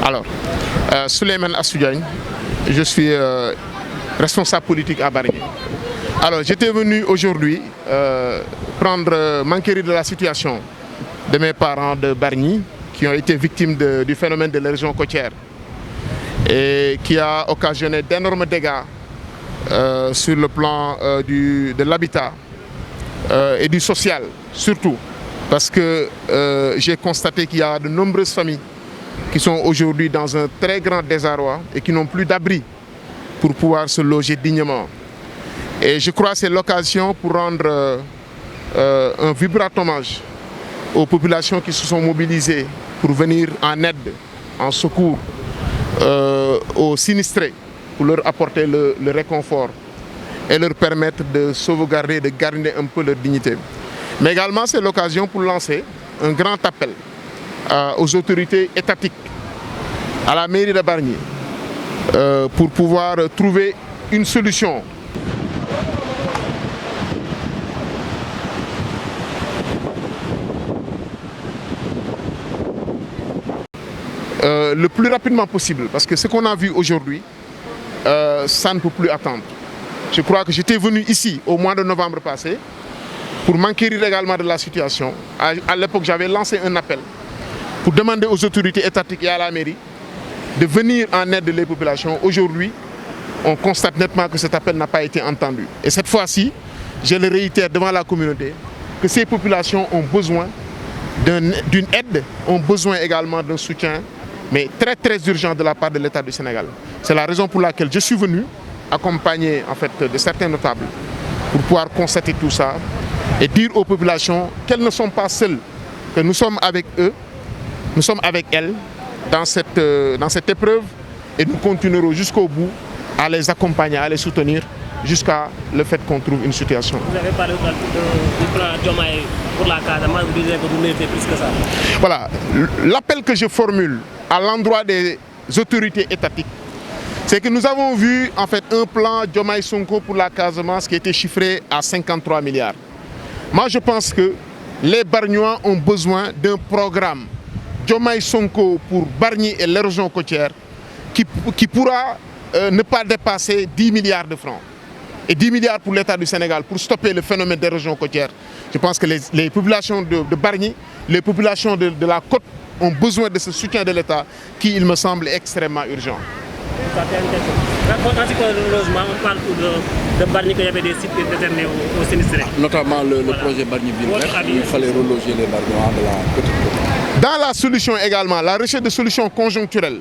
Alors, Souleymane Astou Diagne, je suis responsable politique à Bargny. Alors, j'étais venu aujourd'hui m'enquérir de la situation de mes parents de Bargny qui ont été victimes du phénomène de l'érosion côtière et qui a occasionné d'énormes dégâts sur le plan de l'habitat et du social, surtout. Parce que j'ai constaté qu'il y a de nombreuses familles qui sont aujourd'hui dans un très grand désarroi et qui n'ont plus d'abri pour pouvoir se loger dignement. Et je crois que c'est l'occasion pour rendre un vibrant hommage aux populations qui se sont mobilisées pour venir en aide, en secours aux sinistrés, pour leur apporter le réconfort et leur permettre de sauvegarder, de garder un peu leur dignité. Mais également, c'est l'occasion pour lancer un grand appel aux autorités étatiques, à la mairie de Bargny, pour pouvoir trouver une solution. Le plus rapidement possible, parce que ce qu'on a vu aujourd'hui, ça ne peut plus attendre. Je crois que j'étais venu ici au mois de novembre passé pour m'enquérir également de la situation. À l'époque, j'avais lancé un appel pour demander aux autorités étatiques et à la mairie de venir en aide des populations. Aujourd'hui, on constate nettement que cet appel n'a pas été entendu. Et cette fois-ci, je le réitère devant la communauté, que ces populations ont besoin d'une aide, ont besoin également d'un soutien, mais très très urgent de la part de l'État du Sénégal. C'est la raison pour laquelle je suis venu accompagné en fait de certains notables pour pouvoir constater tout ça et dire aux populations qu'elles ne sont pas seules, que nous sommes avec eux, nous sommes avec elles dans cette épreuve et nous continuerons jusqu'au bout à les accompagner, à les soutenir jusqu'à le fait qu'on trouve une situation. Vous avez parlé du plan Diomaye pour la Casamance, vous disiez que vous méritez plus que ça. Voilà, l'appel que je formule à l'endroit des autorités étatiques, c'est que nous avons vu en fait un plan Diomaye Sonko pour la Casamance qui était chiffré à 53 milliards. Moi je pense que les Bargnois ont besoin d'un programme Diomaye Sonko pour Bargny et l'érosion côtière qui pourra ne pas dépasser 10 milliards de francs. Et 10 milliards pour l'État du Sénégal pour stopper le phénomène d'érosion côtière. Je pense que les populations de Bargny, les populations de la côte ont besoin de ce soutien de l'État qui, il me semble, extrêmement urgent. Ça fait une question. Quand on logement, on parle de Bargny qu'il y avait des sites déterminés aux sinistrés. Notamment le projet Bargny Ville Verte, il fallait reloger les Bargnois de la petite côte. Dans la solution également, la recherche de solutions conjoncturelles,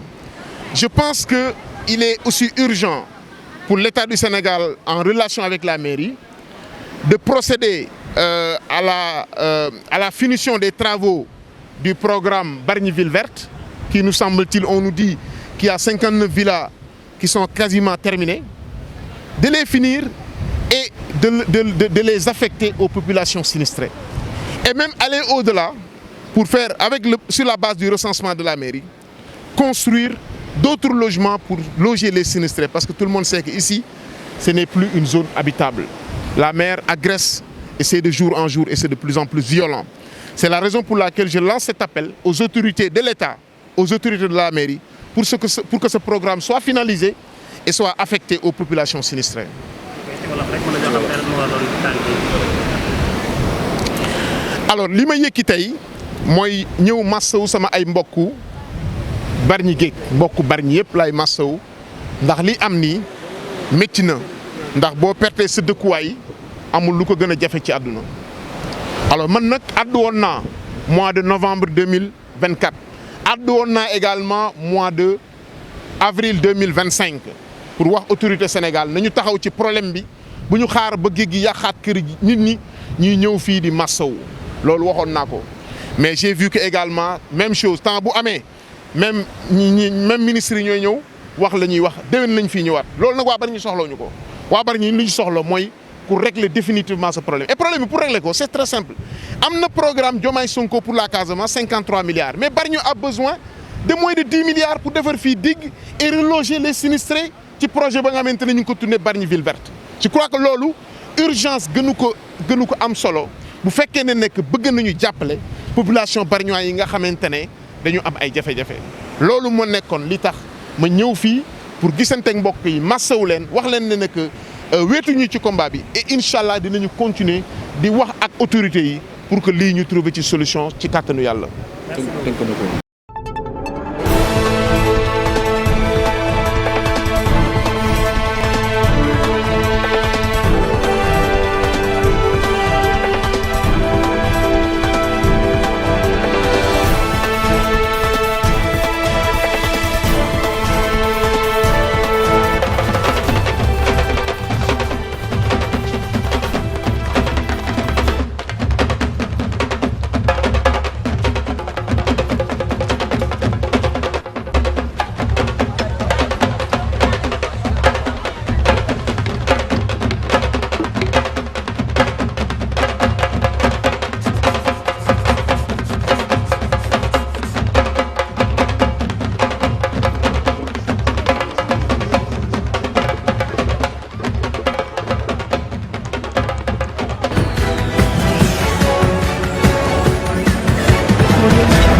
je pense qu'il est aussi urgent pour l'État du Sénégal, en relation avec la mairie, de procéder à la finition des travaux du programme Bargny Ville Verte, qui nous semble-t-il, on nous dit qu'il y a 59 villas qui sont quasiment terminées, de les finir et de les affecter aux populations sinistrées. Et même aller au-delà pour faire, sur la base du recensement de la mairie, construire d'autres logements pour loger les sinistrés. Parce que tout le monde sait qu'ici, ce n'est plus une zone habitable. La mer agresse et c'est de jour en jour et c'est de plus en plus violent. C'est la raison pour laquelle je lance cet appel aux autorités de l'État, aux autorités de la mairie, pour que ce programme soit finalisé et soit affecté aux populations sinistrées. Alors, li ma yëkki tey mooy ñëw massawu sama ay mbokku Bargny géej mbokku Bargny yëpp laay massawu ndax li am nii métti na ndax boo pertee sa dëkkuwaay amul lu ko gën a jafe ci àdduna. Alors man nag addu woon naa mois de novembre 2024 addu woon naa également mois de avril 2025 pour wax autorité Sénégal nañu taxaw ci problème bi bu ñu xaar ba géej gi yàqaat kër nit ñi ñuy ñëw fii di massawu loolu waxoon naa ko. Mais j'ai vu que également même chose temps bu amee même ministre yi ñooy ñëw wax la ñuy wax déwén lañ fii ñëwaat loolu nag waa Bargny soxlawuñu ko waa Bargny li ñu soxla mooy pour régler définitivement ce problème. Et problème pour régler ko c'est très simple am na programme Diomaye Sonko pour la Casamance 53 milliards mais Bargny a besoin de moins de 10 milliards pour defar fii digue et reloger les sinistrés ci projet ba nga xamante ne ñu ngi ko tourné Bargny Ville Verte. Je crois que loolu urgence gënu ko am solo bu fekkee ne nekk bëgg nañu jàppale population bargnoise yi nga xamante ne dañu am ay jafe-jafe. loolu moo nekkoon li tax ma ñëw fii pour gisanteeg mbokk yi massawu leen wax leen ne que wéetuñu ci combat bi et incha allah dinañu continuer di wax ak autorités yi pour que lii ñu trouver ci solution ci kàttanu yàlla. Audio